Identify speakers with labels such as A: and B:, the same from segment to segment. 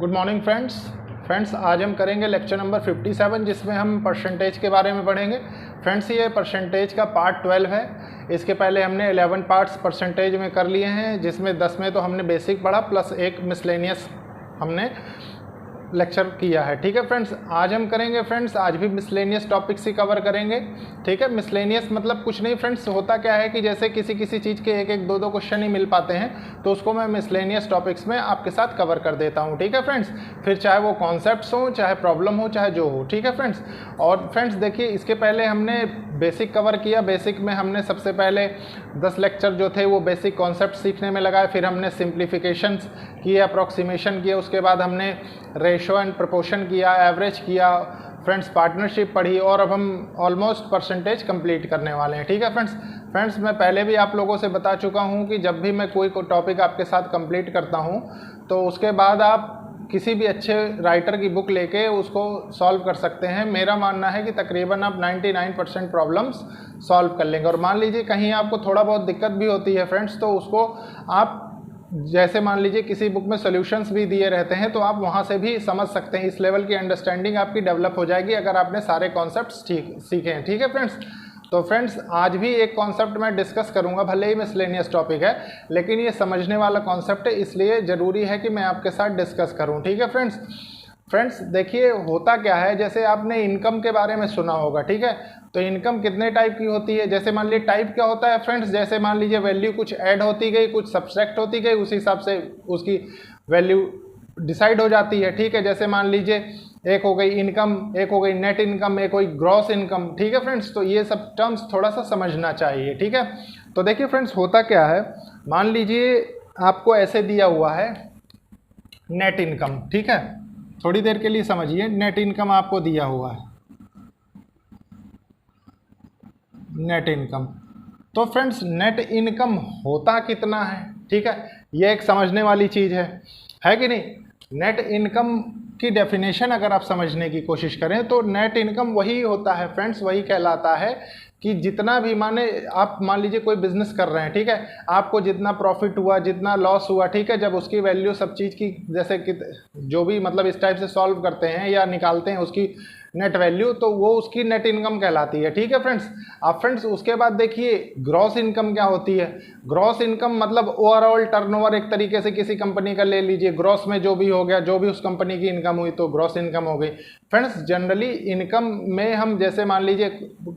A: Good morning friends आज हम करेंगे लेक्चर नंबर 57 जिसमें हम परसेंटेज के बारे में पढ़ेंगे। फ्रेंड्स ये परसेंटेज का पार्ट 12 है। इसके पहले हमने 11 पार्ट्स परसेंटेज में कर लिए हैं, जिसमें 10 में तो हमने बेसिक पढ़ा प्लस एक मिसलेनियस हमने लेक्चर किया है। ठीक है फ्रेंड्स, आज हम करेंगे फ्रेंड्स, आज भी मिसलेनियस टॉपिक्स ही कवर करेंगे। ठीक है, मिसलेनियस मतलब कुछ नहीं फ्रेंड्स, होता क्या है कि जैसे किसी चीज़ के एक दो क्वेश्चन ही मिल पाते हैं तो उसको मैं मिसलेनियस टॉपिक्स में आपके साथ कवर कर देता हूँ। ठीक है फ्रेंड्स, फिर चाहे वो कॉन्सेप्ट्स हो, चाहे प्रॉब्लम हो, चाहे जो हो। ठीक है फ्रेंड्स, और फ्रेंड्स देखिए इसके पहले हमने बेसिक कवर किया। बेसिक में हमने सबसे पहले 10 लेक्चर जो थे वो बेसिक कॉन्सेप्ट सीखने में लगाए, फिर हमने सिंप्लीफिकेशंस किए, अप्रॉक्सीमेशन किए, उसके बाद हमने रेशो एंड प्रोपोर्शन किया, एवरेज किया, फ्रेंड्स पार्टनरशिप पढ़ी, और अब हम ऑलमोस्ट परसेंटेज कंप्लीट करने वाले हैं। ठीक है फ्रेंड्स, मैं पहले भी आप लोगों से बता चुका हूं कि जब भी मैं कोई टॉपिक आपके साथ कंप्लीट करता हूं तो उसके बाद आप किसी भी अच्छे राइटर की बुक लेके उसको सॉल्व कर सकते हैं। मेरा मानना है कि तकरीबन आप 99% प्रॉब्लम्स सॉल्व कर लेंगे। और मान लीजिए कहीं आपको थोड़ा बहुत दिक्कत भी होती है फ्रेंड्स, तो उसको आप जैसे मान लीजिए किसी बुक में सॉल्यूशंस भी दिए रहते हैं तो आप वहाँ से भी समझ सकते हैं। इस लेवल की अंडरस्टैंडिंग आपकी डेवलप हो जाएगी अगर आपने सारे कॉन्सेप्ट्स सीखे हैं। ठीक है फ्रेंड्स, तो फ्रेंड्स आज भी एक कॉन्सेप्ट मैं डिस्कस करूंगा, भले ही मिसलेनियस टॉपिक है लेकिन ये समझने वाला कॉन्सेप्ट है, इसलिए ज़रूरी है कि मैं आपके साथ डिस्कस करूं। ठीक है फ्रेंड्स देखिए होता क्या है, जैसे आपने इनकम के बारे में सुना होगा। ठीक है, तो इनकम कितने टाइप की होती है, जैसे मान लीजिए टाइप क्या होता है फ्रेंड्स, जैसे मान लीजिए वैल्यू कुछ ऐड होती गई, कुछ सब्सट्रैक्ट होती गई, उस हिसाब से उसकी वैल्यू डिसाइड हो जाती है। ठीक है, जैसे मान लीजिए एक हो गई इनकम, एक हो गई नेट इनकम, एक हो गई ग्रॉस इनकम। ठीक है फ्रेंड्स, तो ये सब टर्म्स थोड़ा सा समझना चाहिए। ठीक है, तो देखिए फ्रेंड्स होता क्या है, मान लीजिए आपको ऐसे दिया हुआ है नेट इनकम। ठीक है, थोड़ी देर के लिए समझिए, नेट इनकम आपको दिया हुआ है, नेट इनकम। तो फ्रेंड्स नेट इनकम होता कितना है, ठीक है, ये एक समझने वाली चीज़ है कि नहीं। नेट इनकम की डेफिनेशन अगर आप समझने की कोशिश करें तो नेट इनकम वही होता है फ्रेंड्स, वही कहलाता है कि जितना भी माने आप मान लीजिए कोई बिजनेस कर रहे हैं। ठीक है, आपको जितना प्रॉफिट हुआ, जितना लॉस हुआ, ठीक है, जब उसकी वैल्यू सब चीज़ की जैसे कि जो भी मतलब इस टाइप से सॉल्व करते हैं या निकालते हैं उसकी नेट वैल्यू, तो वो उसकी नेट इनकम कहलाती है। ठीक है फ्रेंड्स, अब फ्रेंड्स उसके बाद देखिए ग्रॉस इनकम क्या होती है। ग्रॉस इनकम मतलब ओवरऑल टर्नओवर, एक तरीके से किसी कंपनी का ले लीजिए, ग्रॉस में जो भी हो गया, जो भी उस कंपनी की इनकम हुई तो ग्रॉस इनकम हो गई। फ्रेंड्स जनरली इनकम में हम जैसे मान लीजिए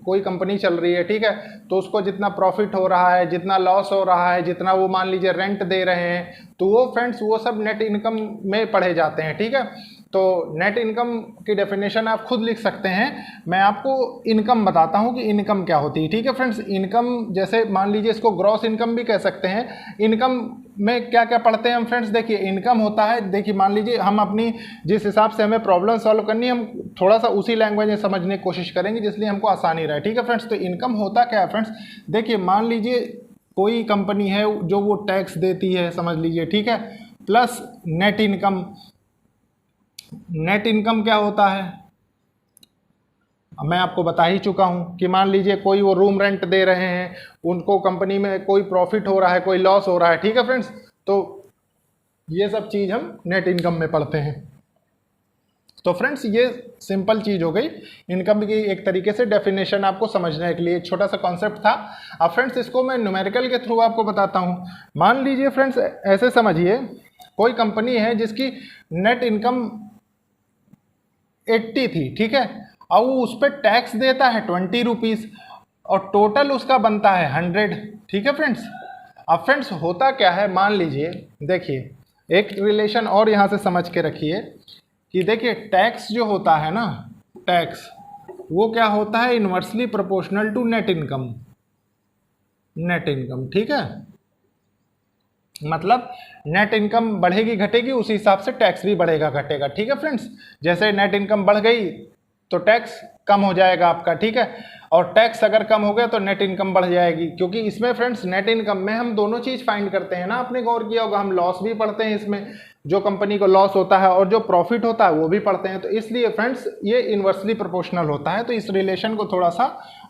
A: कोई कंपनी चल रही है, ठीक है, तो उसको जितना प्रॉफिट हो रहा है, जितना लॉस हो रहा है, जितना वो मान लीजिए रेंट दे रहे हैं, तो वो फ्रेंड्स वो सब नेट इनकम में पढ़े जाते हैं। ठीक है, तो नेट इनकम की डेफिनेशन आप खुद लिख सकते हैं, मैं आपको इनकम बताता हूं कि इनकम क्या होती है। ठीक है फ्रेंड्स, इनकम जैसे मान लीजिए इसको ग्रॉस इनकम भी कह सकते हैं। इनकम में क्या क्या पढ़ते हैं हम फ्रेंड्स, देखिए इनकम होता है, देखिए मान लीजिए हम अपनी जिस हिसाब से हमें प्रॉब्लम सॉल्व करनी है हम थोड़ा सा उसी लैंग्वेज में समझने की कोशिश करेंगे जिसलिए हमको आसानी रहे। ठीक है फ्रेंड्स, तो इनकम होता क्या है फ्रेंड्स, देखिए मान लीजिए कोई कंपनी है जो वो टैक्स देती है समझ लीजिए, ठीक है, plus net income. Net income क्या होता है मैं आपको बता ही चुका हूं कि मान लीजिए कोई वो रूम रेंट दे रहे हैं, उनको कंपनी में कोई प्रॉफिट हो रहा है, कोई लॉस हो रहा है। ठीक है फ्रेंड्स, तो ये सब चीज़ हम नेट इनकम में पढ़ते हैं। तो फ्रेंड्स ये सिंपल चीज़ हो गई इनकम की, एक तरीके से डेफिनेशन आपको समझने के लिए एक छोटा सा कॉन्सेप्ट था। अब फ्रेंड्स इसको मैं न्यूमेरिकल के थ्रू आपको बताता हूं। मान लीजिए फ्रेंड्स ऐसे समझिए कोई कंपनी है जिसकी नेट इनकम 80 थी, ठीक है, और वो उस पर टैक्स देता है 20 रुपीज़ और टोटल उसका बनता है 100। ठीक है फ्रेंड्स, अब फ्रेंड्स होता क्या है, मान लीजिए देखिए एक रिलेशन और यहाँ से समझ के रखिए कि देखिए टैक्स जो होता है ना, टैक्स वो क्या होता है, inversely proportional to net income. Net income, ठीक है, मतलब नेट इनकम बढ़ेगी घटेगी उसी हिसाब से टैक्स भी बढ़ेगा घटेगा। ठीक है फ्रेंड्स, जैसे नेट इनकम बढ़ गई तो टैक्स कम हो जाएगा आपका। ठीक है, और टैक्स अगर कम हो गया तो नेट इनकम बढ़ जाएगी, क्योंकि इसमें फ्रेंड्स नेट इनकम में हम दोनों चीज़ फाइंड करते हैं ना, आपने गौर किया होगा, हम लॉस भी पढ़ते हैं इसमें, जो कंपनी को लॉस होता है, और जो प्रॉफिट होता है वो भी पढ़ते हैं। तो इसलिए फ्रेंड्स ये इनवर्सली प्रोपोर्शनल होता है, तो इस रिलेशन को थोड़ा सा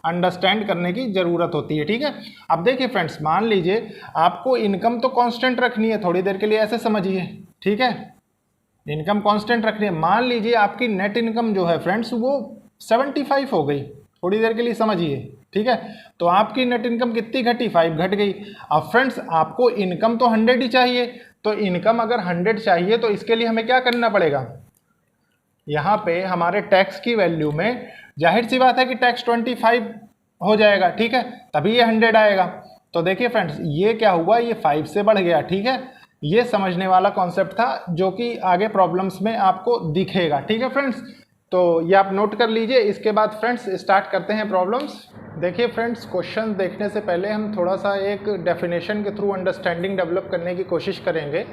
A: अंडरस्टैंड करने की ज़रूरत होती है। ठीक है, अब देखिए फ्रेंड्स मान लीजिए आपको इनकम तो कांस्टेंट रखनी है, थोड़ी देर के लिए ऐसे समझिए, ठीक है, इनकम कांस्टेंट रखनी है। मान लीजिए आपकी नेट इनकम जो है फ्रेंड्स वो 75 हो गई, थोड़ी देर के लिए समझिए, ठीक है। तो आपकी नेट इनकम कितनी घटी, 5 घट गई। अब फ्रेंड्स आपको इनकम तो 100 ही चाहिए, तो इनकम अगर 100 चाहिए तो इसके लिए हमें क्या करना पड़ेगा, यहाँ पे हमारे टैक्स की वैल्यू में जाहिर सी बात है कि टैक्स 25 हो जाएगा, ठीक है, तभी ये 100 आएगा। तो देखिए फ्रेंड्स ये क्या हुआ, ये 5 से बढ़ गया, ठीक है। ये समझने वाला कॉन्सेप्ट था जो कि आगे प्रॉब्लम्स में आपको दिखेगा, ठीक है फ्रेंड्स। तो ये आप नोट कर लीजिए। इसके बाद फ्रेंड्स स्टार्ट करते हैं प्रॉब्लम्स। देखिए फ्रेंड्स क्वेश्चन देखने से पहले हम थोड़ा सा एक डेफिनेशन के थ्रू अंडरस्टैंडिंग डेवलप करने की कोशिश करेंगे,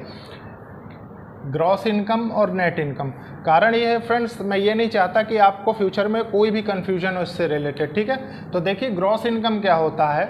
A: ग्रॉस इनकम और नेट इनकम। कारण ये है फ्रेंड्स, मैं ये नहीं चाहता कि आपको फ्यूचर में कोई भी कन्फ्यूजन हो इससे रिलेटेड, ठीक है। तो देखिए ग्रॉस इनकम क्या होता है,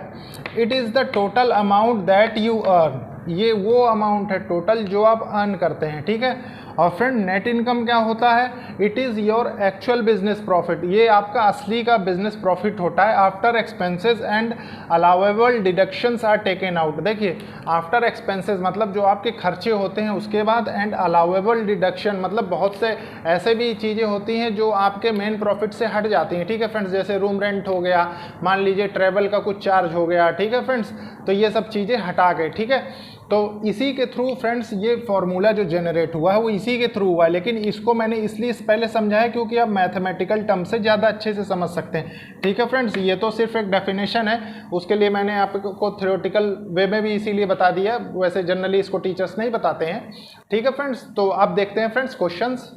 A: it is the total amount that you earn, ये वो अमाउंट है टोटल जो आप अर्न करते हैं, ठीक है। और फ्रेंड नेट इनकम क्या होता है, it is your actual business profit, ये आपका असली का बिजनेस प्रॉफिट होता है after expenses and allowable deductions are taken out. देखिए आफ्टर एक्सपेंसेस मतलब जो आपके खर्चे होते हैं उसके बाद, एंड अलाउेबल डिडक्शन मतलब बहुत से ऐसे भी चीज़ें होती हैं जो आपके मेन प्रॉफिट से हट जाती हैं, ठीक है फ्रेंड्स। जैसे रूम रेंट हो गया, मान लीजिए ट्रैवल का कुछ चार्ज हो गया, ठीक है फ्रेंड्स। तो ये सब चीज़ें हटा गए, ठीक है। तो इसी के थ्रू फ्रेंड्स ये फॉर्मूला जो जनरेट हुआ है वो इसी के थ्रू हुआ है, लेकिन इसको मैंने इसलिए पहले समझाया क्योंकि आप मैथमेटिकल टर्म से ज़्यादा अच्छे से समझ सकते हैं, ठीक है फ्रेंड्स। ये तो सिर्फ एक डेफिनेशन है, उसके लिए मैंने आपको थ्योरेटिकल वे में भी इसीलिए बता दिया, वैसे जनरली इसको टीचर्स नहीं बताते हैं, ठीक है फ्रेंड्स। तो अब देखते हैं फ्रेंड्स क्वेश्चंस।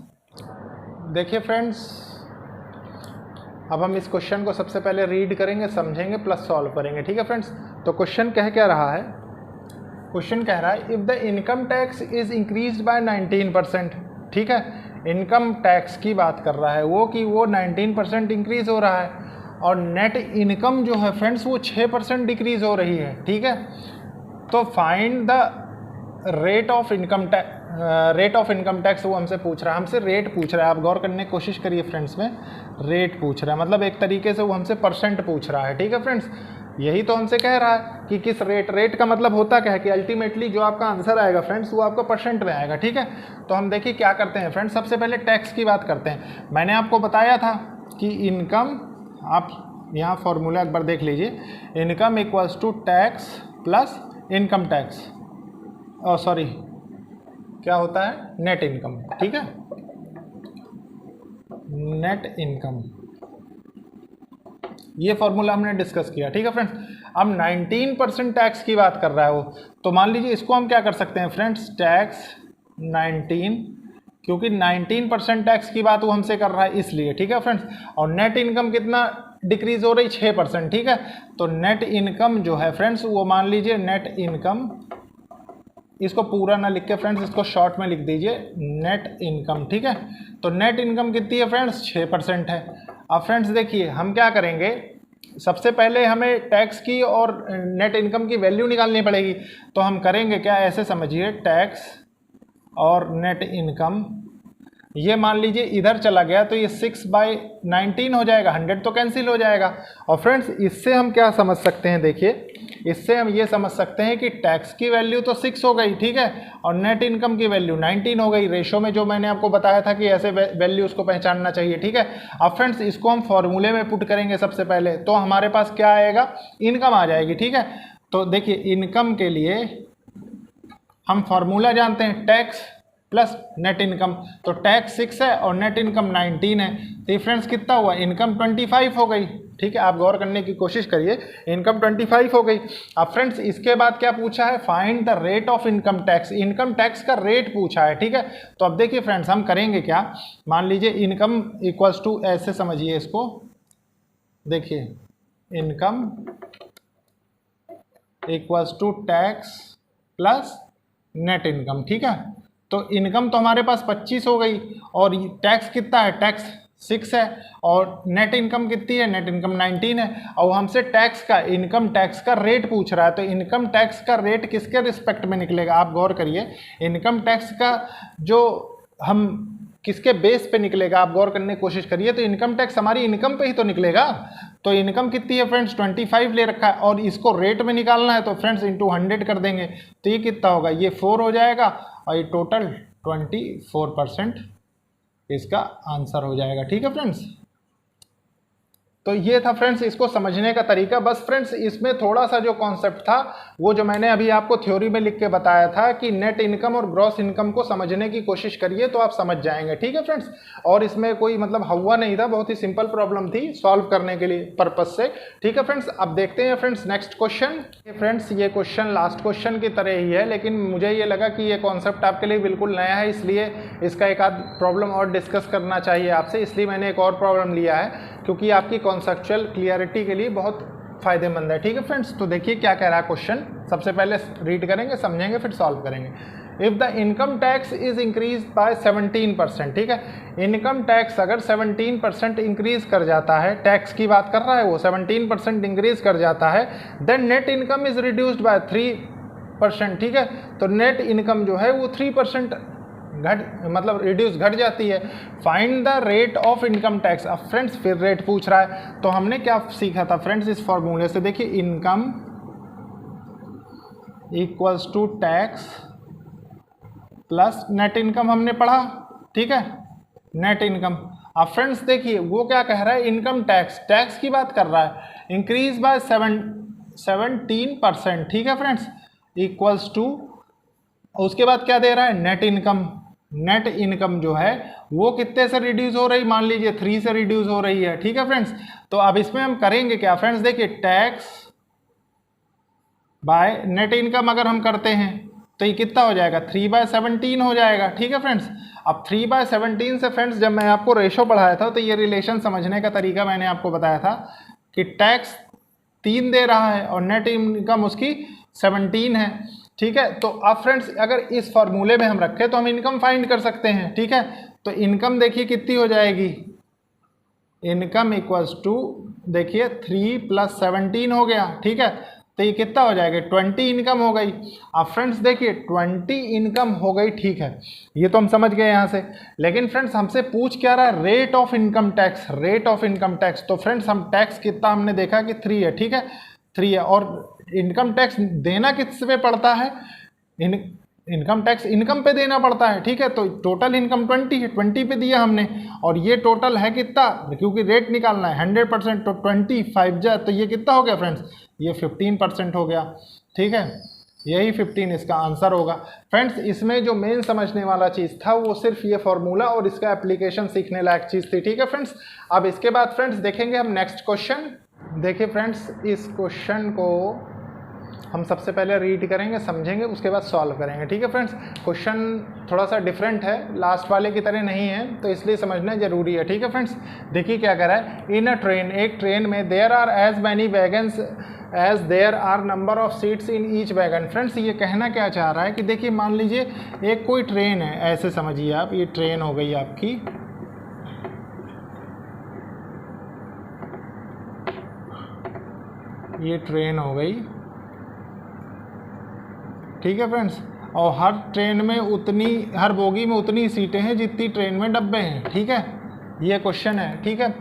A: देखिए फ्रेंड्स अब हम इस क्वेश्चन को सबसे पहले रीड करेंगे, समझेंगे, प्लस सॉल्व करेंगे, ठीक है फ्रेंड्स। तो क्वेश्चन कह क्या रहा है, क्वेश्चन कह रहा है if the income tax is increase by 19%, ठीक है। इनकम टैक्स की बात कर रहा है वो कि वो 19% इंक्रीज हो रहा है, और नेट इनकम जो है फ्रेंड्स वो 6% डिक्रीज हो रही है, ठीक है। तो find the rate of income tax वो हमसे पूछ रहा है, हमसे रेट पूछ रहा है। आप गौर करने की कोशिश करिए फ्रेंड्स में, रेट पूछ रहा है मतलब एक तरीके से वो हमसे परसेंट पूछ रहा है, ठीक है फ्रेंड्स। यही तो हमसे कह रहा है कि किस रेट का मतलब होता क्या है कि अल्टीमेटली जो आपका आंसर आएगा फ्रेंड्स वो आपका परसेंट में आएगा, ठीक है। तो हम देखिए क्या करते हैं फ्रेंड्स, सबसे पहले टैक्स की बात करते हैं। मैंने आपको बताया था कि इनकम, आप यहाँ फॉर्मूला एक बार देख लीजिए, income equals to tax plus income tax, sorry क्या होता है, नेट इनकम, ठीक है, नेट इनकम। ये फॉर्मूला हमने डिस्कस किया, ठीक है फ्रेंड्स। अब 19% टैक्स की बात कर रहा है वो, तो मान लीजिए इसको हम क्या कर सकते हैं फ्रेंड्स, टैक्स 19, क्योंकि 19% टैक्स की बात वो हमसे कर रहा है इसलिए, ठीक है फ्रेंड्स। और नेट इनकम कितना डिक्रीज हो रही, 6%, ठीक है। तो नेट इनकम जो है फ्रेंड्स वो मान लीजिए नेट इनकम, इसको पूरा ना लिख के फ्रेंड्स इसको शॉर्ट में लिख दीजिए नेट इनकम, ठीक है। तो नेट इनकम कितनी है फ्रेंड्स, 6% है। अब फ्रेंड्स देखिए हम क्या करेंगे, सबसे पहले हमें टैक्स की और नेट इनकम की वैल्यू निकालनी पड़ेगी। तो हम करेंगे क्या, ऐसे समझिए, टैक्स और नेट इनकम, ये मान लीजिए इधर चला गया तो ये 6/19 हो जाएगा, 100 तो कैंसिल हो जाएगा। और फ्रेंड्स इससे हम क्या समझ सकते हैं, देखिए इससे हम ये समझ सकते हैं कि टैक्स की वैल्यू तो 6 हो गई, ठीक है, और नेट इनकम की वैल्यू 19 हो गई, रेशो में जो मैंने आपको बताया था कि ऐसे वैल्यूज को पहचानना चाहिए, ठीक है। अब फ्रेंड्स इसको हम फॉर्मूले में पुट करेंगे सबसे पहले, तो हमारे पास क्या आएगा, इनकम आ जाएगी, ठीक है। तो देखिए इनकम के लिए हम फॉर्मूला जानते हैं, टैक्स प्लस नेट इनकम। तो टैक्स 6 है और नेट इनकम 19 है, तो फ्रेंड्स कितना हुआ, इनकम 25 हो गई, ठीक है। आप गौर करने की कोशिश करिए, इनकम 25 हो गई। अब फ्रेंड्स इसके बाद क्या पूछा है, find the rate of income tax, income tax का रेट पूछा है, ठीक है। तो अब देखिए फ्रेंड्स हम करेंगे क्या, मान लीजिए इनकम इक्वल्स टू, ऐसे समझिए इसको, देखिए income equals to tax plus net income, ठीक है। तो इनकम तो हमारे पास 25 हो गई, और टैक्स कितना है, टैक्स 6 है, और नेट इनकम कितनी है, नेट इनकम 19 है। और हमसे टैक्स का, इनकम टैक्स का रेट पूछ रहा है, तो इनकम टैक्स का रेट किसके रिस्पेक्ट में निकलेगा, आप गौर करिए, इनकम टैक्स का जो हम किसके बेस पे निकलेगा, आप गौर करने की कोशिश करिए। तो इनकम टैक्स हमारी इनकम पे ही तो निकलेगा। तो इनकम कितनी है फ्रेंड्स, 25 ले रखा है, और इसको रेट में निकालना है, तो फ्रेंड्स इंटू 100 कर देंगे, तो ये कितना होगा, ये 4 हो जाएगा, और ये टोटल 24% इसका आंसर हो जाएगा। ठीक है फ्रेंड्स, तो ये था फ्रेंड्स इसको समझने का तरीका। बस फ्रेंड्स इसमें थोड़ा सा जो कॉन्सेप्ट था वो जो मैंने अभी आपको थ्योरी में लिख के बताया था कि नेट इनकम और ग्रॉस इनकम को समझने की कोशिश करिए तो आप समझ जाएंगे। ठीक है फ्रेंड्स, और इसमें कोई मतलब हवा नहीं था, बहुत ही सिंपल प्रॉब्लम थी सॉल्व करने के लिए पर्पज से। ठीक है फ्रेंड्स, अब देखते हैं फ्रेंड्स नेक्स्ट क्वेश्चन। फ्रेंड्स ये क्वेश्चन लास्ट क्वेश्चन की तरह ही है, लेकिन मुझे ये लगा कि ये कॉन्सेप्ट आपके लिए बिल्कुल नया है, इसलिए इसका एक आध प्रॉब्लम और डिस्कस करना चाहिए आपसे, इसलिए मैंने एक और प्रॉब्लम लिया है, क्योंकि आपकी कॉन्सेप्चुअल क्लियरिटी के लिए बहुत फायदेमंद है। ठीक है फ्रेंड्स, तो देखिए क्या कह रहा है क्वेश्चन। सबसे पहले रीड करेंगे, समझेंगे, फिर सॉल्व करेंगे। If the income tax is increase by 17%, ठीक है, इनकम टैक्स अगर 17% इंक्रीज कर जाता है, टैक्स की बात कर रहा है वो, 17% इंक्रीज कर जाता है, then net income is reduced by 3%। ठीक है, तो नेट इनकम जो है वो 3% मतलब रिड्यूस घट जाती है। Find the rate of income tax. अब फ्रेंड्स फिर रेट पूछ रहा है, तो हमने क्या सीखा था फ्रेंड्स इस फॉर्मूले से, देखिए income equals to tax plus net income हमने पढ़ा। ठीक है, नेट इनकम। अब फ्रेंड्स देखिए वो क्या कह रहा है, इनकम टैक्स की बात कर रहा है, इंक्रीज बाय 17%। ठीक है फ्रेंड्स, इक्वल्स टू, उसके बाद क्या दे रहा है, नेट इनकम। नेट इनकम जो है वो कितने से रिड्यूस हो रही, मान लीजिए 3 से रिड्यूस हो रही है। ठीक है फ्रेंड्स, तो अब इसमें हम करेंगे क्या फ्रेंड्स, देखिए टैक्स बाय नेट इनकम अगर हम करते हैं तो ये कितना हो जाएगा, 3/17 हो जाएगा। ठीक है फ्रेंड्स, अब 3/17 से फ्रेंड्स जब मैं आपको रेशो पढ़ाया था तो ये रिलेशन समझने का तरीका मैंने आपको बताया था कि टैक्स 3 दे रहा है और नेट इनकम उसकी 17 है। ठीक है, तो अब फ्रेंड्स अगर इस फॉर्मूले में हम रखें तो हम इनकम फाइंड कर सकते हैं। ठीक है, तो इनकम देखिए कितनी हो जाएगी, इनकम इक्वल्स टू देखिए 3 + 17 हो गया। ठीक है, तो ये कितना हो जाएगा, 20 इनकम हो गई। अब फ्रेंड्स देखिए 20 इनकम हो गई। ठीक है, ये तो हम समझ गए यहाँ से, लेकिन फ्रेंड्स हमसे पूछ क्या रहा है, rate of income tax. Rate of income tax, तो फ्रेंड्स हम टैक्स कितना हमने देखा कि 3 है। ठीक है, 3 है, और इनकम टैक्स देना किस पे पड़ता है, इनकम टैक्स इनकम पे देना पड़ता है। ठीक है, तो टोटल इनकम 20 है, 20 पे दिया हमने, और ये टोटल है कितना, क्योंकि रेट निकालना है 100%, तो 25 जा, तो ये कितना हो गया फ्रेंड्स, ये 15% हो गया। ठीक है, यही 15 इसका आंसर होगा। फ्रेंड्स इसमें जो मेन समझने वाला चीज़ था वो सिर्फ ये फॉर्मूला और इसका एप्लीकेशन सीखने लायक चीज़ थी। ठीक है फ्रेंड्स, अब इसके बाद फ्रेंड्स देखेंगे हम नेक्स्ट क्वेश्चन। देखिए फ्रेंड्स इस क्वेश्चन को हम सबसे पहले रीड करेंगे, समझेंगे, उसके बाद सॉल्व करेंगे। ठीक है फ्रेंड्स, क्वेश्चन थोड़ा सा डिफरेंट है, लास्ट वाले की तरह नहीं है, तो इसलिए समझना जरूरी है। ठीक है फ्रेंड्स, देखिए क्या कह रहा है, इन अ ट्रेन, एक ट्रेन में there are as many wagons as there are number of seats in each wagon. Friends ये कहना क्या चाह रहा है कि देखिए मान लीजिए एक कोई ट्रेन है, ऐसे समझिए आप, ये ट्रेन हो गई आपकी, ये ट्रेन हो गई। ठीक है फ्रेंड्स, और हर ट्रेन में उतनी, हर बोगी में उतनी सीटें हैं जितनी ट्रेन में डब्बे हैं। ठीक है, ये क्वेश्चन है। ठीक है,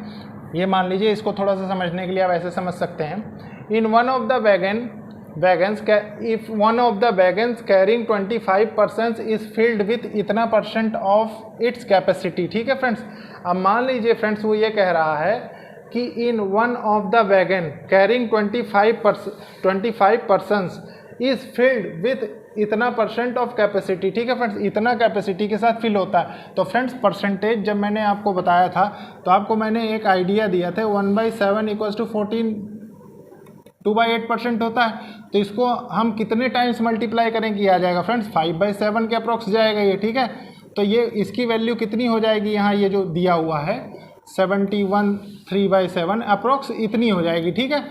A: ये मान लीजिए, इसको थोड़ा सा समझने के लिए आप ऐसे समझ सकते हैं, in one of the wagons if one of the wagons carrying 25% is filled with इतना % ऑफ इट्स कैपेसिटी। ठीक है फ्रेंड्स, अब मान लीजिए फ्रेंड्स वो ये कह रहा है कि in one of the wagon carrying 25% is filled with इतना % ऑफ कैपेसिटी। ठीक है फ्रेंड्स, इतना कैपेसिटी के साथ फिल होता है। तो फ्रेंड्स परसेंटेज जब मैंने आपको बताया था तो आपको मैंने एक आइडिया दिया था, 1/7 = 14, 2/8% होता है। तो इसको हम कितने टाइम्स मल्टीप्लाई करें कि आ जाएगा फ्रेंड्स, 5/7 के अप्रॉक्स जाएगा ये। ठीक है, तो ये इसकी वैल्यू कितनी हो जाएगी, यहाँ ये जो दिया हुआ है 71, 3/7 अप्रॉक्स इतनी हो जाएगी। ठीक है,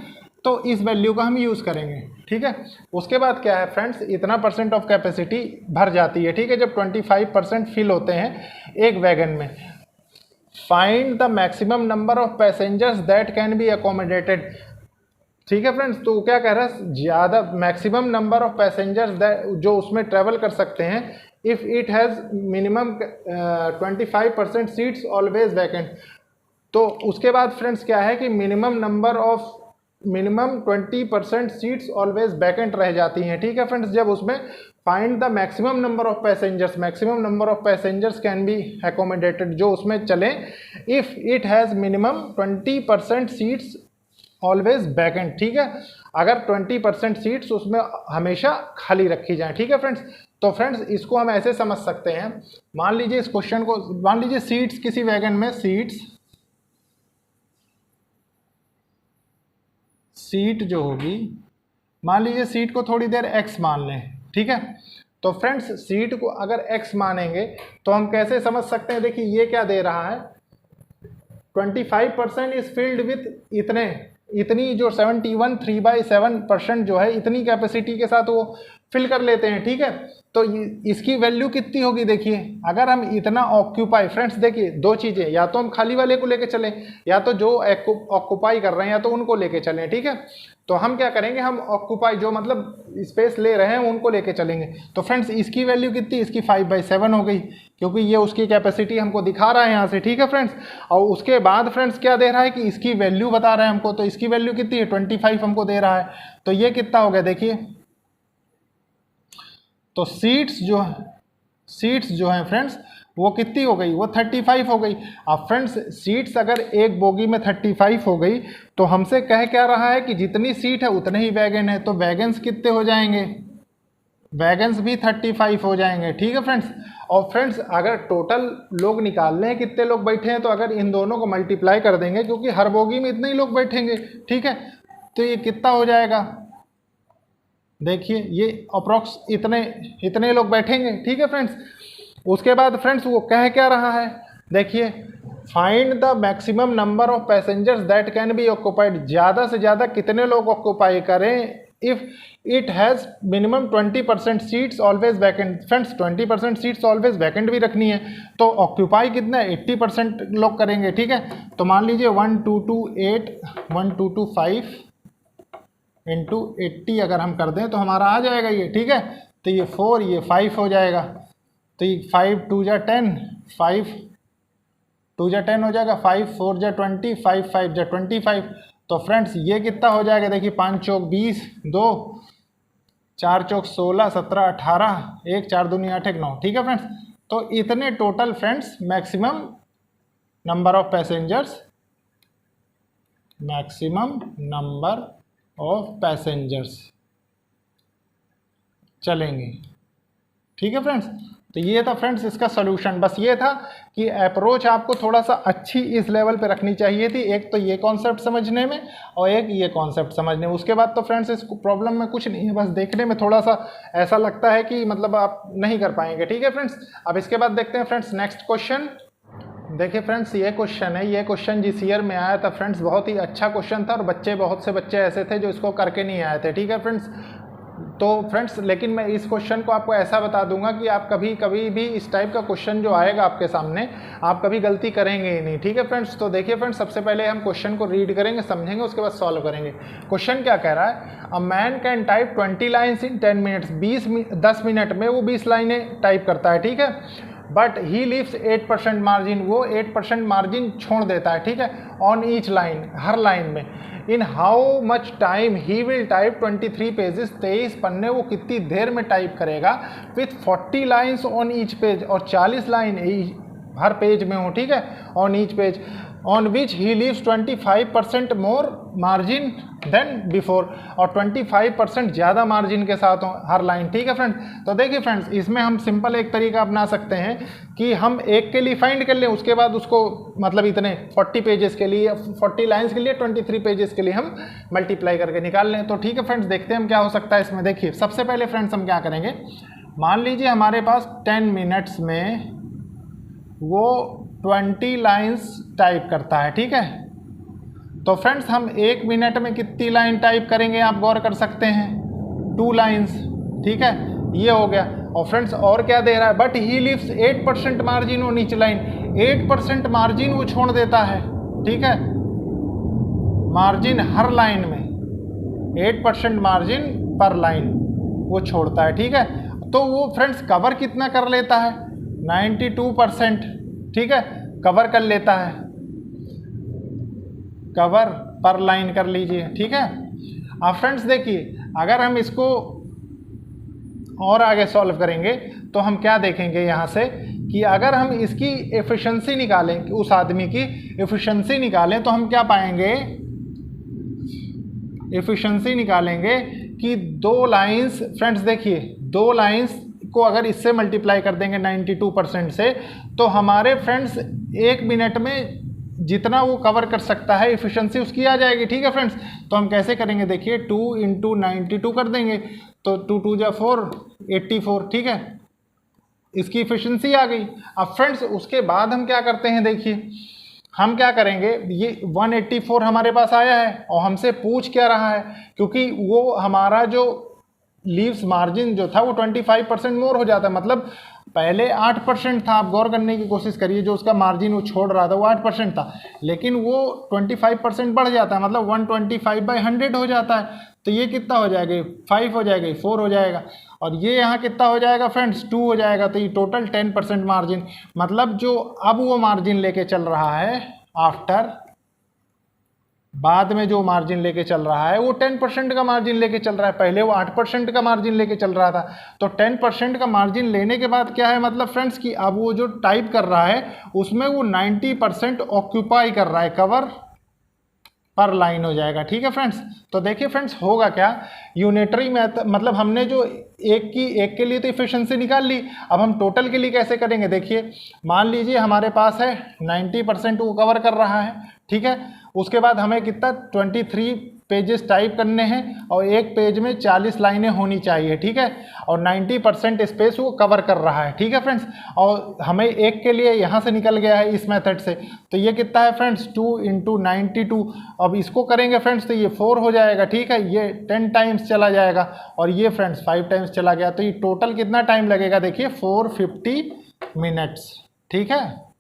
A: तो इस वैल्यू का हम यूज़ करेंगे। ठीक है, उसके बाद क्या है फ्रेंड्स, इतना % ऑफ कैपेसिटी भर जाती है। ठीक है, जब 25% फिल होते हैं एक वैगन में। Find the maximum number of passengers that can be accommodated. ठीक है फ्रेंड्स, तो क्या कह रहा है, ज़्यादा मैक्सिमम नंबर ऑफ पैसेंजर्स जो उसमें ट्रेवल कर सकते हैं, if it has minimum 25% seats always vacant. तो उसके बाद फ्रेंड्स क्या है कि minimum number of minimum 20% seats always vacant रह जाती हैं, ठीक है फ्रेंड्स। जब उसमें find the maximum number of passengers, maximum number of passengers can be accommodated, जो उसमें चले if it has minimum 20% seats always vacant, ठीक है। अगर 20% सीट्स उसमें हमेशा खाली रखी जाएं, ठीक है फ्रेंड्स। तो फ्रेंड्स इसको हम ऐसे समझ सकते हैं, मान लीजिए इस क्वेश्चन को, मान लीजिए सीट्स किसी वैगन में सीट जो होगी, मान लीजिए सीट को थोड़ी देर x मान लें, ठीक है। तो फ्रेंड्स सीट को अगर x मानेंगे तो हम कैसे समझ सकते हैं, देखिए ये क्या दे रहा है, 25% इज फिल्ड विथ इतनी जो 71 3/7% जो है, इतनी कैपेसिटी के साथ वो फिल कर लेते हैं, ठीक है। तो इसकी वैल्यू कितनी होगी, देखिए अगर हम इतना ऑक्यूपाई, फ्रेंड्स देखिए दो चीज़ें, या तो हम खाली वाले को लेके चलें, या तो जो ऑक्यूपाई कर रहे हैं या तो उनको लेके चलें, ठीक है। तो हम क्या करेंगे, हम ऑक्यूपाई जो मतलब स्पेस ले रहे हैं उनको लेके चलेंगे। तो फ्रेंड्स इसकी वैल्यू कितनी, इसकी 5/7 हो गई, क्योंकि ये उसकी कैपेसिटी हमको दिखा रहा है यहाँ से, ठीक है फ्रेंड्स। और उसके बाद फ्रेंड्स क्या दे रहा है कि इसकी वैल्यू बता रहा है हमको, तो इसकी वैल्यू कितनी है, 25 हमको दे रहा है। तो ये कितना हो गया देखिए, तो सीट्स जो हैं फ्रेंड्स वो कितनी हो गई, वो 35 हो गई। अब फ्रेंड्स सीट्स अगर एक बोगी में 35 हो गई तो हमसे कह क्या रहा है कि जितनी सीट है उतने ही वैगन है, तो वैगन्स कितने हो जाएंगे, वैगन्स भी 35 हो जाएंगे, ठीक है फ्रेंड्स। और फ्रेंड्स अगर टोटल लोग निकालने हैं कितने लोग बैठे हैं, तो अगर इन दोनों को मल्टीप्लाई कर देंगे, क्योंकि हर बोगी में इतने ही लोग बैठेंगे, ठीक है। तो ये कितना हो जाएगा, देखिए ये अप्रॉक्स इतने लोग बैठेंगे, ठीक है फ्रेंड्स। उसके बाद फ्रेंड्स वो कह क्या रहा है, देखिए find the maximum number of passengers that can be occupied, ज़्यादा से ज़्यादा कितने लोग ऑक्यूपाई करें if it has minimum 20% seats always vacant. Friends 20% seats always vacant भी रखनी है, तो ऑक्यूपाई कितना 80% लोग करेंगे, ठीक है। तो मान लीजिए 1228 इंटू 80 अगर हम कर दें तो हमारा आ जाएगा ये, ठीक है। तो ये 4 ये 5 हो जाएगा, तो ये 5 2 जा 10, 5 2 जा 10 हो जाएगा, 5 4 जा 20, 5 5 जा 25। तो फ्रेंड्स ये कितना हो जाएगा, देखिए 5 चौक 20, 2 4 चौक 16 17 18, 1 4 दूनी 8 1 9, ठीक है फ्रेंड्स। तो इतने total friends maximum number of passengers, maximum number of passengers चलेंगे, ठीक है फ्रेंड्स। तो ये था फ्रेंड्स इसका सोल्यूशन, बस ये था कि अप्रोच आपको थोड़ा सा अच्छी इस लेवल पे रखनी चाहिए थी, एक तो ये कॉन्सेप्ट समझने में और एक ये कॉन्सेप्ट समझने में। उसके बाद तो फ्रेंड्स इस प्रॉब्लम में कुछ नहीं है, बस देखने में थोड़ा सा ऐसा लगता है कि मतलब आप नहीं कर पाएंगे, ठीक है फ्रेंड्स। अब इसके बाद देखते हैं फ्रेंड्स नेक्स्ट क्वेश्चन। देखिए फ्रेंड्स ये क्वेश्चन है, ये क्वेश्चन जिस ईयर में आया था फ्रेंड्स बहुत ही अच्छा क्वेश्चन था, और बहुत से बच्चे ऐसे थे जो इसको करके नहीं आए थे, ठीक है फ्रेंड्स। तो फ्रेंड्स लेकिन मैं इस क्वेश्चन को आपको ऐसा बता दूंगा कि आप कभी भी इस टाइप का क्वेश्चन जो आएगा आपके सामने आप कभी गलती करेंगे ही नहीं, ठीक है फ्रेंड्स। तो देखिए फ्रेंड्स सबसे पहले हम क्वेश्चन को रीड करेंगे, समझेंगे, उसके बाद सॉल्व करेंगे। क्वेश्चन क्या कह रहा है, a man can type 20 lines in 10 minutes, 10 minute में वो 20 लाइनें टाइप करता है, ठीक है। बट ही लीव्स 8% मार्जिन, वो 8% मार्जिन छोड़ देता है, ठीक है, ऑन ईच लाइन, हर लाइन में। In how much time he will type 23 pages, 23 पन्ने वो कितनी देर में टाइप करेगा, with 40 lines on each page, और 40 लाइन हर पेज में हो, ठीक है, on each page, on which he leaves 25% more margin than before, और 25% ज़्यादा मार्जिन के साथ हो हर लाइन, ठीक है फ्रेंड्स। तो देखिए फ्रेंड्स इसमें हम सिंपल एक तरीका अपना सकते हैं कि हम एक के लिए फाइंड कर लें, उसके बाद उसको मतलब इतने 40 पेजेस के लिए, 40 लाइन्स के लिए 23 पेजेस के लिए हम मल्टीप्लाई करके निकाल लें। तो ठीक है फ्रेंड्स देखते हैं हम क्या हो सकता है इसमें। देखिए सबसे पहले फ्रेंड्स हम क्या करेंगे, मान लीजिए हमारे पास 10 मिनट्स में वो 20 लाइन्स टाइप करता है, ठीक है। तो फ्रेंड्स हम 1 मिनट में कितनी लाइन टाइप करेंगे आप गौर कर सकते हैं, 2 लाइन्स, ठीक है, ये हो गया। और फ्रेंड्स और क्या दे रहा है, but he leaves 8% margin on each line, 8% margin वो छोड़ देता है, ठीक है, मार्जिन हर लाइन में 8% मार्जिन पर लाइन वो छोड़ता है, ठीक है। तो वो फ्रेंड्स कवर कितना कर लेता है, 92%, ठीक है, कवर कर लेता है, कवर पर लाइन कर लीजिए, ठीक है। अब फ्रेंड्स देखिए, अगर हम इसको और आगे सॉल्व करेंगे तो हम क्या देखेंगे यहाँ से कि अगर हम इसकी एफिशिएंसी निकालें, उस आदमी की एफिशिएंसी निकालें, तो हम क्या पाएंगे, एफिशिएंसी निकालेंगे कि 2 लाइंस, फ्रेंड्स देखिए 2 लाइंस को अगर इससे मल्टीप्लाई कर देंगे 92% से, तो हमारे फ्रेंड्स 1 मिनट में जितना वो कवर कर सकता है एफिशिएंसी उसकी आ जाएगी, ठीक है फ्रेंड्स। तो हम कैसे करेंगे, देखिए 2 × 92 कर देंगे, तो 2 2 जा 4, 84, ठीक है, इसकी एफिशिएंसी आ गई। अब फ्रेंड्स उसके बाद हम क्या करते हैं, देखिए हम क्या करेंगे, ये 184 हमारे पास आया है और हमसे पूछ क्या रहा है, क्योंकि वो हमारा जो लीव्स मार्जिन जो था वो 25% मोर हो जाता है, मतलब पहले 8% था। आप गौर करने की कोशिश करिए, जो उसका मार्जिन वो छोड़ रहा था वो 8% था, लेकिन वो 25% बढ़ जाता है, मतलब 125/100 हो जाता है। तो ये कितना हो जाएगा, 5 हो जाएगा, 4 हो जाएगा, और ये यहाँ कितना हो जाएगा फ्रेंड्स, 2 हो जाएगा। तो ये टोटल 10% मार्जिन, मतलब जो अब वो मार्जिन लेके चल रहा है आफ्टर, बाद में जो मार्जिन लेके चल रहा है वो 10% का मार्जिन लेके चल रहा है, पहले वो 8% का मार्जिन लेके चल रहा था। तो 10% का मार्जिन लेने के बाद क्या है, मतलब फ्रेंड्स कि अब वो जो टाइप कर रहा है उसमें वो 90% ऑक्यूपाई कर रहा है, कवर पर लाइन हो जाएगा, ठीक है फ्रेंड्स। तो देखिए फ्रेंड्स होगा क्या, यूनिटरी मेथड, मतलब हमने जो एक के लिए तो इफिशिएंसी निकाल ली, अब हम टोटल के लिए कैसे करेंगे, देखिए मान लीजिए हमारे पास है 90% वो कवर कर रहा है, ठीक है। उसके बाद हमें कितना 23 पेजेस टाइप करने हैं और एक पेज में 40 लाइनें होनी चाहिए, ठीक है, और 90% स्पेस वो कवर कर रहा है, ठीक है फ्रेंड्स। और हमें एक के लिए यहाँ से निकल गया है इस मेथड से, तो ये कितना है फ्रेंड्स, 2 × 92। अब इसको करेंगे फ्रेंड्स तो ये 4 हो जाएगा, ठीक है, ये 10 टाइम्स चला जाएगा और ये फ्रेंड्स 5 टाइम्स चला गया, तो ये टोटल कितना टाइम लगेगा, देखिए 450 मिनट्स, ठीक है।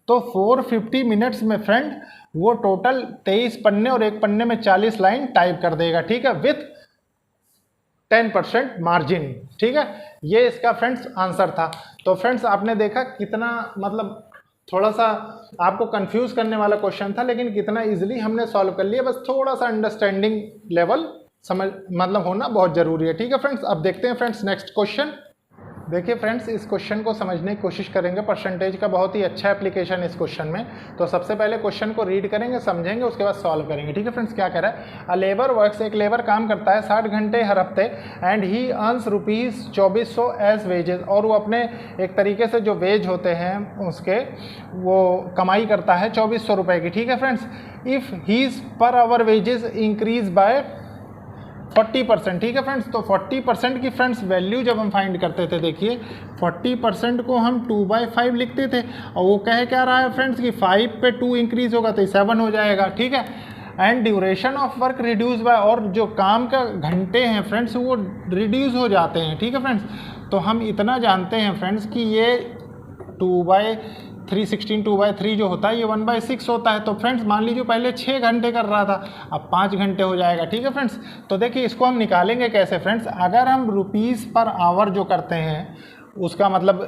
A: तो 450 मिनट्स में फ्रेंड वो टोटल 23 पन्ने और एक पन्ने में 40 लाइन टाइप कर देगा, ठीक है, विथ 10% मार्जिन, ठीक है। ये इसका फ्रेंड्स आंसर था। तो फ्रेंड्स आपने देखा कितना, मतलब थोड़ा सा आपको कंफ्यूज करने वाला क्वेश्चन था, लेकिन कितना इजीली हमने सॉल्व कर लिया, बस थोड़ा सा अंडरस्टैंडिंग लेवल समझ मतलब होना बहुत जरूरी है, ठीक है फ्रेंड्स। अब देखते हैं फ्रेंड्स नेक्स्ट क्वेश्चन। देखिए फ्रेंड्स इस क्वेश्चन को समझने की कोशिश करेंगे, परसेंटेज का बहुत ही अच्छा एप्लीकेशन इस क्वेश्चन में। तो सबसे पहले क्वेश्चन को रीड करेंगे, समझेंगे, उसके बाद सॉल्व करेंगे, ठीक है फ्रेंड्स। क्या कह रहा है, अ लेबर वर्क्स, एक लेबर काम करता है 60 घंटे हर हफ्ते, and he earns ₹2400 as wages, और वो अपने एक तरीके से जो वेज होते हैं उसके वो कमाई करता है 2400 रुपये की, ठीक है friends. If his per hour wages increase by 40%, ठीक है फ्रेंड्स। तो 40% की फ्रेंड्स वैल्यू जब हम फाइंड करते थे, देखिए 40% को हम 2/5 लिखते थे, और वो कह क्या रहा है फ्रेंड्स कि 5 पे 2 इंक्रीज होगा तो 7 हो जाएगा, ठीक है। And duration of work reduce by, और जो काम का घंटे हैं फ्रेंड्स वो रिड्यूस हो जाते हैं, ठीक है फ्रेंड्स। तो हम इतना जानते हैं फ्रेंड्स कि ये 2/3 2/3 जो होता है ये 1/6 होता है। तो फ्रेंड्स मान लीजिए पहले 6 घंटे कर रहा था, अब 5 घंटे हो जाएगा, ठीक है फ्रेंड्स। तो देखिए इसको हम निकालेंगे कैसे फ्रेंड्स, अगर हम रुपीज़ पर आवर जो करते हैं उसका मतलब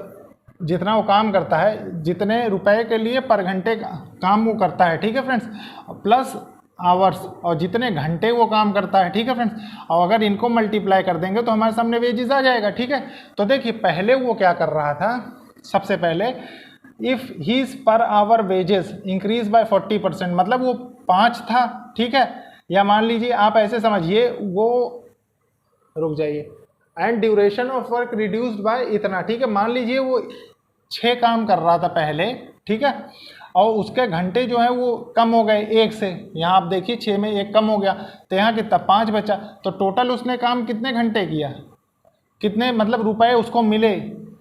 A: जितना वो काम करता है, जितने रुपए के लिए पर घंटे काम वो करता है, ठीक है फ्रेंड्स, प्लस आवर्स, और जितने घंटे वो काम करता है, ठीक है फ्रेंड्स, और अगर इनको मल्टीप्लाई कर देंगे तो हमारे सामने वेजेस आ जाएगा, ठीक है। तो देखिए पहले वो क्या कर रहा था, सबसे पहले if his per hour wages increase by 40%, मतलब वो 5 था, ठीक है, या मान लीजिए आप ऐसे समझिए वो, रुक जाइए, and duration of work reduced by इतना, ठीक है, मान लीजिए वो 6 काम कर रहा था पहले, ठीक है, और उसके घंटे जो है वो कम हो गए 1 से, यहाँ आप देखिए 6 में 1 कम हो गया, तो यहाँ कितना 5 बचा, तो टोटल उसने काम कितने घंटे किया, कितने मतलब रुपए उसको मिले,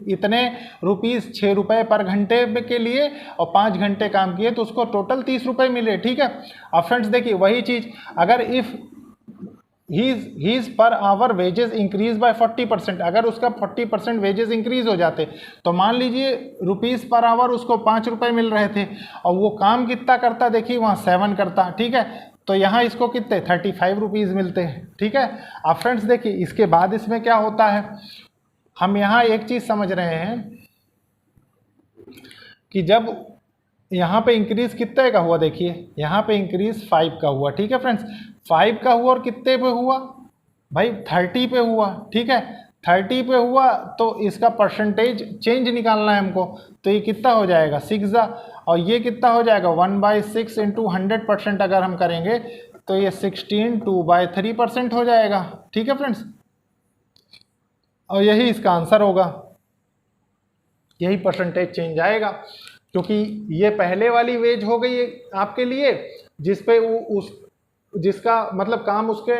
A: इतने रुपीज़ 6 रुपये पर घंटे के लिए, और 5 घंटे काम किए तो उसको टोटल 30 रुपये मिले, ठीक है। अब फ्रेंड्स देखिए वही चीज़, अगर if his per hour wages increase by 40%, अगर उसका 40% वेजेस इंक्रीज हो जाते तो मान लीजिए रुपीज़ पर आवर उसको 5 रुपये मिल रहे थे, और वो काम कितना करता, देखिए वहाँ 7 करता, ठीक है, तो यहाँ इसको कितने 35 रुपीज़ मिलते हैं, ठीक है। अब फ्रेंड्स देखिए इसके बाद इसमें क्या होता है, हम यहाँ एक चीज़ समझ रहे हैं कि जब यहाँ पे इंक्रीज कितने का हुआ, देखिए यहाँ पे इंक्रीज 5 का हुआ, ठीक है फ्रेंड्स, 5 का हुआ और कितने पे हुआ भाई 30 पे हुआ, ठीक है 30 पे हुआ, तो इसका परसेंटेज चेंज निकालना है हमको, तो ये कितना हो जाएगा 6 और ये कितना हो जाएगा 1/6 इंटू 100% अगर हम करेंगे तो ये 16 2/3% हो जाएगा, ठीक है फ्रेंड्स, और यही इसका आंसर होगा, यही परसेंटेज चेंज आएगा, क्योंकि ये पहले वाली वेज हो गई आपके लिए जिस पे जिसका मतलब काम उसके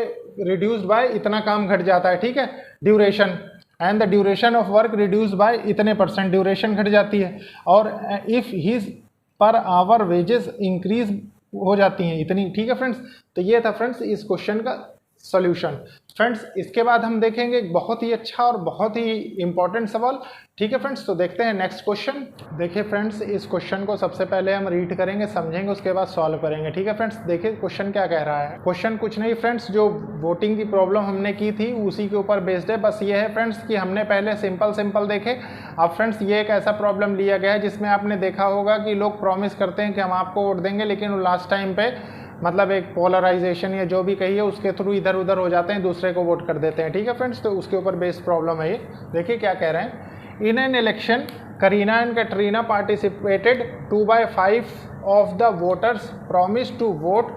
A: रिड्यूस्ड बाय इतना काम घट जाता है, ठीक है, duration and the duration of work reduced by इतने % ड्यूरेशन घट जाती है, और इफ हिज पर आवर वेजेस इंक्रीज हो जाती हैं इतनी, ठीक है फ्रेंड्स। तो ये था फ्रेंड्स इस क्वेश्चन का सॉल्यूशन। फ्रेंड्स इसके बाद हम देखेंगे एक बहुत ही अच्छा और बहुत ही इंपॉर्टेंट सवाल, ठीक है फ्रेंड्स। तो देखते हैं नेक्स्ट क्वेश्चन। देखिए फ्रेंड्स इस क्वेश्चन को सबसे पहले हम रीड करेंगे, समझेंगे, उसके बाद सॉल्व करेंगे, ठीक है फ्रेंड्स। देखिए क्वेश्चन क्या कह रहा है। क्वेश्चन कुछ नहीं फ्रेंड्स, जो वोटिंग की प्रॉब्लम हमने की थी उसी के ऊपर बेस्ड है। बस ये है फ्रेंड्स कि हमने पहले सिंपल देखे, अब फ्रेंड्स ये एक ऐसा प्रॉब्लम लिया गया है जिसमें आपने देखा होगा कि लोग प्रॉमिस करते हैं कि हम आपको वोट देंगे, लेकिन वो लास्ट टाइम पे मतलब एक पोलराइजेशन या जो भी कहिए उसके थ्रू इधर उधर हो जाते हैं, दूसरे को वोट कर देते हैं, ठीक है फ्रेंड्स। तो उसके ऊपर बेस्ड प्रॉब्लम है ये। देखिए क्या कह रहे हैं। In an election Kareena and Katrina participated 2/5 of the voters promise to vote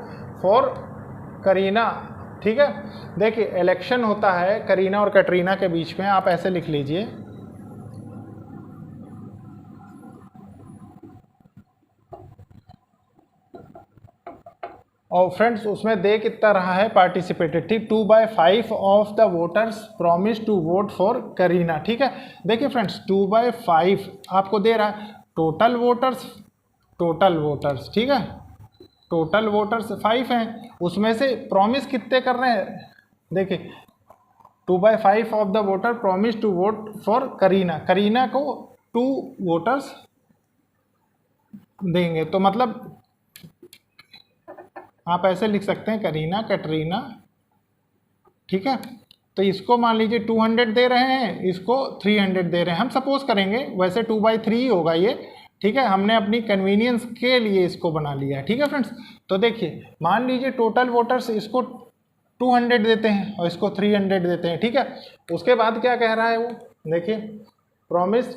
A: for Kareena, ठीक है। देखिए इलेक्शन होता है करीना और कैटरीना के बीच में, आप ऐसे लिख लीजिए, और फ्रेंड्स उसमें दे कितना रहा है पार्टिसिपेटेड, ठीक 2/5 of the voters promise to vote for Kareena, ठीक है। देखिए फ्रेंड्स 2/5 आपको दे रहा है, टोटल वोटर्स, ठीक है, टोटल वोटर्स 5 हैं, उसमें से प्रॉमिस कितने कर रहे हैं, देखिए 2/5 of the voter promise to vote for Kareena, Kareena को 2 वोटर्स देंगे, तो मतलब आप ऐसे लिख सकते हैं करीना कैटरीना, ठीक है। तो इसको मान लीजिए 200 दे रहे हैं, इसको 300 दे रहे हैं, हम सपोज करेंगे, वैसे 2/3 होगा ये, ठीक है, हमने अपनी कन्वीनियंस के लिए इसको बना लिया है, ठीक है फ्रेंड्स। तो देखिए मान लीजिए टोटल वोटर्स इसको 200 देते हैं और इसको 300 देते हैं, ठीक है। उसके बाद क्या कह रहा है वो, देखिए promise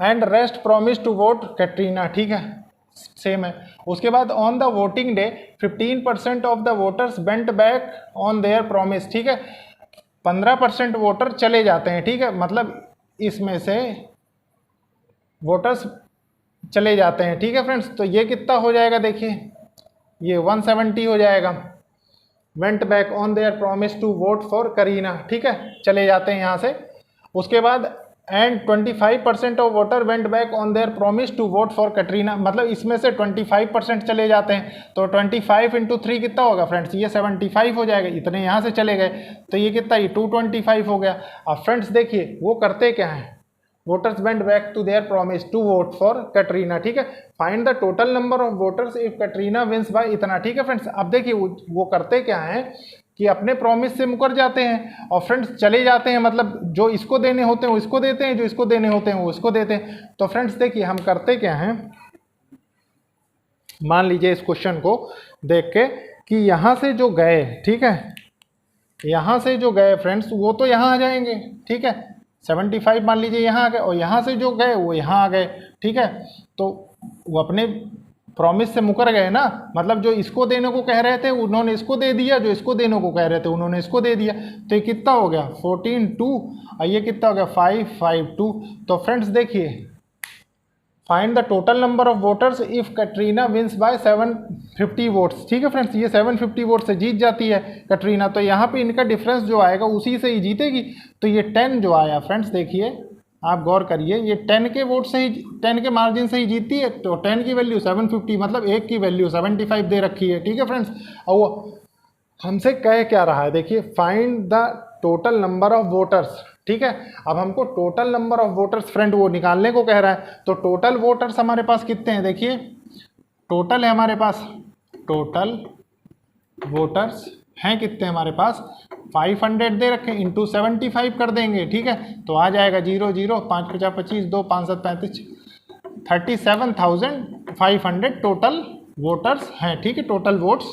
A: and rest promise to vote Katrina, ठीक है, सेम है। उसके बाद on the voting day 15% of the voters went back on their promise, ठीक है, 15% वोटर चले जाते हैं, ठीक है, मतलब इसमें से वोटर्स चले जाते हैं, ठीक है फ्रेंड्स। तो ये कितना हो जाएगा, देखिए ये 170 हो जाएगा, went back on their promise to vote for Kareena, ठीक है, चले जाते हैं यहाँ से। उसके बाद and 25% of voter went back on their promise to vote for Katrina, मतलब इसमें से 25% चले जाते हैं, तो 25 × 3 कितना होगा फ्रेंड्स, ये 75 हो जाएगा, इतने यहाँ से चले गए, तो ये कितना, ये 225 हो गया। अब फ्रेंड्स देखिए वो करते क्या हैं, voters went back to their promise to vote for Katrina, ठीक है, find the total number of voters if Katrina wins by इतना, ठीक है फ्रेंड्स। अब देखिए वो करते क्या हैं कि अपने प्रॉमिस से मुकर जाते हैं और फ्रेंड्स चले जाते हैं, मतलब जो इसको देने होते हैं वो इसको देते हैं, जो इसको देने होते हैं वो इसको देते हैं। तो फ्रेंड्स देखिए हम करते क्या हैं, मान लीजिए इस क्वेश्चन को देख के कि यहाँ से जो गए, ठीक है, यहाँ से जो गए फ्रेंड्स वो तो यहाँ आ जाएंगे, ठीक है, 75 मान लीजिए यहाँ आ गए, और यहाँ से जो गए वो यहाँ आ गए, ठीक है। तो वो अपने प्रॉमिस से मुकर गए ना, मतलब जो इसको देने को कह रहे थे उन्होंने इसको दे दिया, जो इसको देने को कह रहे थे उन्होंने इसको दे दिया, तो ये कितना हो गया 14 2 और ये कितना हो गया 5 5 2। तो फ्रेंड्स देखिए find the total number of voters if Katrina wins by 750 votes, ठीक है फ्रेंड्स, ये 750 वोट से जीत जाती है कैटरीना, तो यहाँ पे इनका डिफरेंस जो आएगा उसी से ही जीतेगी। तो ये 10 जो आया फ्रेंड्स, देखिए आप गौर करिए, ये 10 के वोट से ही, 10 के मार्जिन से ही जीतती है, तो 10 की वैल्यू 750, मतलब एक की वैल्यू 75 दे रखी है, ठीक है फ्रेंड्स। और वो हमसे कह क्या रहा है, देखिए find the total number of voters, ठीक है। अब हमको total number of voters friend वो निकालने को कह रहा है, तो टोटल वोटर्स हमारे पास कितने हैं, देखिए टोटल है हमारे पास, टोटल वोटर्स हैं कितने हमारे पास 500 दे रखे, इंटू 75 कर देंगे, ठीक है, तो आ जाएगा 0 0 5 50 25 2 5 7 35 37,000 500 टोटल वोटर्स हैं, ठीक है, टोटल वोट्स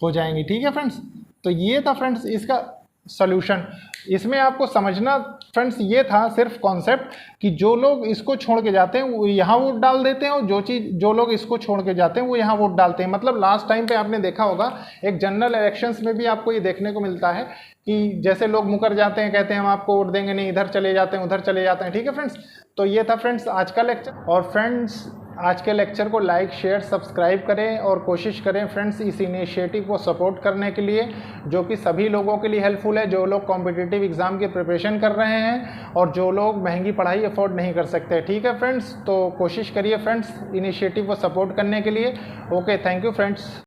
A: हो जाएंगी, ठीक है फ्रेंड्स। तो ये था फ्रेंड्स इसका सॉल्यूशन। इसमें आपको समझना फ्रेंड्स ये था सिर्फ कॉन्सेप्ट कि जो लोग इसको छोड़ के जाते हैं वो यहाँ वोट डाल देते हैं, और जो लोग इसको छोड़ के जाते हैं वो यहाँ वोट डालते हैं। मतलब लास्ट टाइम पे आपने देखा होगा एक जनरल इलेक्शंस में भी आपको ये देखने को मिलता है कि जैसे लोग मुकर जाते हैं, कहते हैं हम आपको वोट देंगे नहीं, इधर चले जाते हैं, उधर चले जाते हैं, ठीक है फ्रेंड्स। तो ये था फ्रेंड्स आज का लेक्चर। और फ्रेंड्स आज के लेक्चर को लाइक शेयर सब्सक्राइब करें और कोशिश करें फ्रेंड्स इस इनिशिएटिव को सपोर्ट करने के लिए, जो कि सभी लोगों के लिए हेल्पफुल है, जो लोग कॉम्पिटिटिव एग्जाम की प्रिपरेशन कर रहे हैं और जो लोग महंगी पढ़ाई अफोर्ड नहीं कर सकते, ठीक है फ्रेंड्स। तो कोशिश करिए फ्रेंड्स इनिशिएटिव को सपोर्ट करने के लिए। Okay, thank you friends.